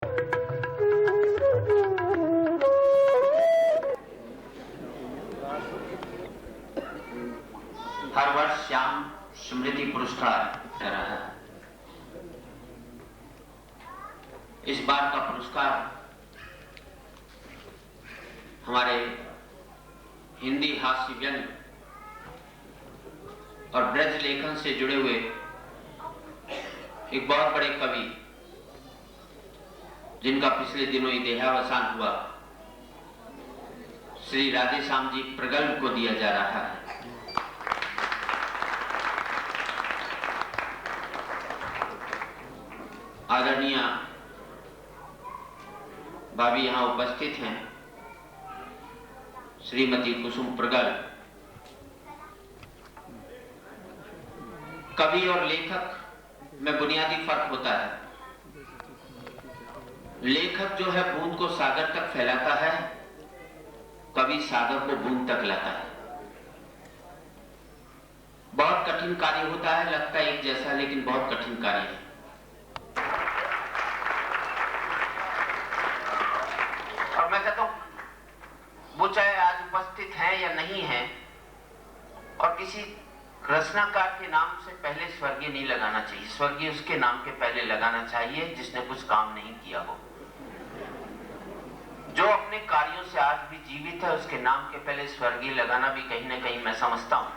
हर वर्ष श्याम स्मृति पुरस्कार कर रहा है। इस बार का पुरस्कार हमारे हिंदी हास्य व्यंग और ब्रज लेखन से जुड़े हुए एक बहुत बड़े कवि, जिनका पिछले दिनों ही देहावसान हुआ, श्री राधेश्याम जी प्रगल्भ को दिया जा रहा है। आदरणीय भाभी यहां उपस्थित हैं, श्रीमती कुसुम प्रगल्भ। कवि और लेखक में बुनियादी फर्क होता है। लेखक जो है बूंद को सागर तक फैलाता है, कवि सागर को बूंद तक लाता है। बहुत कठिन कार्य होता है, लगता है एक जैसा, लेकिन बहुत कठिन कार्य है। और मैं कहता हूं वो चाहे आज उपस्थित हैं या नहीं हैं, और किसी रचनाकार के नाम से पहले स्वर्गीय नहीं लगाना चाहिए। स्वर्गीय उसके नाम के पहले लगाना चाहिए जिसने कुछ काम नहीं किया हो। जो अपने कार्यों से आज भी जीवित है, उसके नाम के पहले स्वर्गीय लगाना भी कहीं ना कहीं मैं समझता हूं,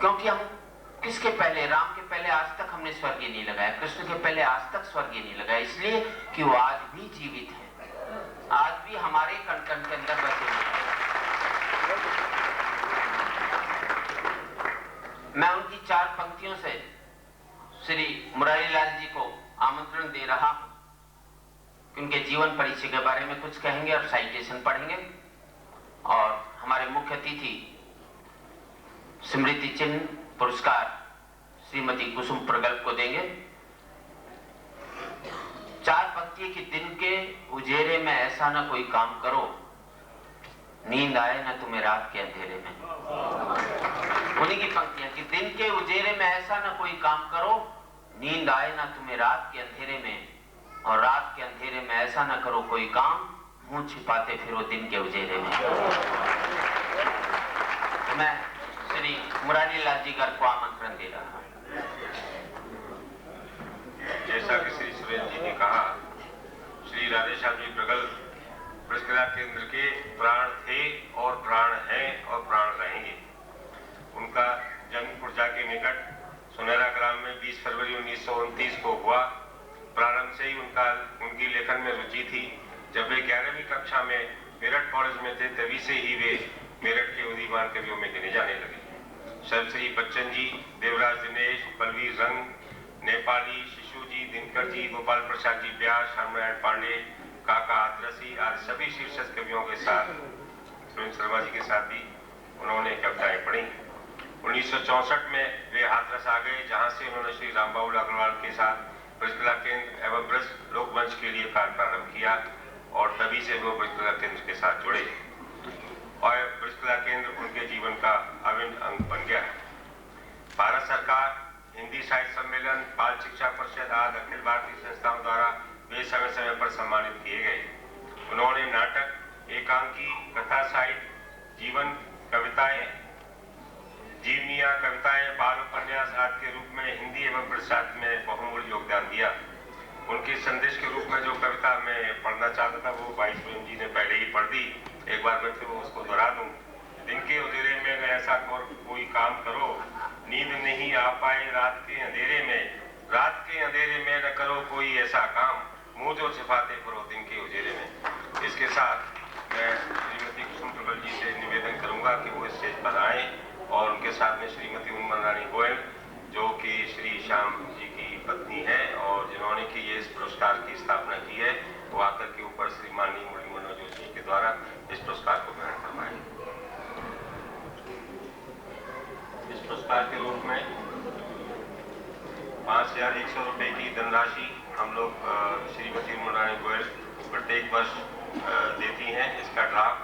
क्योंकि हम किसके पहले, राम के पहले आज तक हमने स्वर्गीय नहीं लगाया, कृष्ण के पहले आज तक स्वर्गीय नहीं लगाया, इसलिए कि वो आज भी जीवित है, आज भी हमारे कण कण के अंदर बसे हैं। मैं उनकी 4 पंक्तियों से श्री मुरारी लाल जी को आमंत्रण दे रहा हूं कि उनके जीवन परिचय के बारे में कुछ कहेंगे और साइटेशन पढ़ेंगे, और हमारे मुख्य अतिथि स्मृति चिन्ह पुरस्कार श्रीमती कुसुम प्रगल्भ को देंगे। 4 पंक्ति की दिन के उजेरे में ऐसा ना कोई काम करो, नींद आए ना तुम्हें रात के अंधेरे में। उन्हीं की पंक्तियां कि दिन के उजेरे में ऐसा ना कोई काम करो, नींद आए ना तुम्हें रात के अंधेरे में, और रात के अंधेरे में ऐसा ना करो कोई काम, मुंह छिपाते फिरो दिन के उजेरे में। तो मैं श्री मुरारी लाल जी को आमंत्रण दे रहा हूं। जैसा कि श्री सुरेश जी ने कहा, श्री राधेश्याम जी प्रगल्भ ब्रजकला केंद्र के प्राण थे और प्राण हैं और प्राण रहेंगे। उनका जन्म पुरजा के निकट सुनहरा ग्राम में 20 फरवरी 1929 को हुआ। प्रारंभ से ही उनकी लेखन में रुचि थी। जब वे 11वीं कक्षा में मेरठ कॉलेज में थे, तभी से ही वे मेरठ के उदीयमान कवियों में गिने जाने लगे। सर्वश्री बच्चन जी, देवराज दिनेश, बलवीर रंग, नेपाली, शिशु जी, दिनकर जी, गोपाल प्रसाद जी व्यास, हरनारायण पांडे, काका आदरसी आदि सभी शीर्षक कवियों के साथ, सुरेंद्र शर्मा जी के साथ भी उन्होंने कविताएं पढ़ी। 1964 में वे हाथरस आ गए, जहां से उन्होंने श्री रामबाबू अग्रवाल के साथ ब्रजकला केंद्र एवं ब्रज लोकमंच के लिए कार्य प्रारंभ किया, और तभी से वो ब्रजकला केंद्र के साथ जुड़े और ब्रजकला केंद्र उनके जीवन का अभिन्न अंग बन गया। भारत सरकार, हिंदी साहित्य सम्मेलन, बाल शिक्षा परिषद आदि अखिल भारतीय संस्थाओं द्वारा वे समय समय पर सम्मानित किए गए। उन्होंने नाटक, एकांकी, कथा साहित्य, जीवन कविताएं, जीवनियां कविताएं, बाल उपन्यास आदि के रूप में हिंदी एवं ब्रज साहित्य में बहुमूल्य योगदान दिया। उनके संदेश के रूप में जो कविता मैं पढ़ना चाहता था, वो भाई सुरेंद्र जी ने पहले ही पढ़ दी। एक बार मैं फिर उसको दोहरा दूं। दिन के उजेरे में ऐसा कोई काम करो, नींद नहीं आ पाए रात के अंधेरे में, रात के अंधेरे में न करो कोई ऐसा काम, मुंह जो छिपाते फिरो दिन के उजेरे में। इसके साथ मैं श्रीमती कुसुम प्रगल्भ जी से निवेदन करूंगा कि वो स्टेज पर आए, और उनके साथ में श्रीमती उन्मन रानी गोयल, जो कि श्री श्याम जी की पत्नी है और जिन्होंने कि ये इस पुरस्कार की स्थापना की है, वो आकर के ऊपर श्री माननीय मुरली मनोहर जोशी के द्वारा इस पुरस्कार को ग्रहण करवाएं। इस पुरस्कार के रूप में 5100 रुपए की धनराशि हम लोग श्रीमती उन्मन रानी गोयल प्रत्येक वर्ष देती हैं। इसका ड्राफ्ट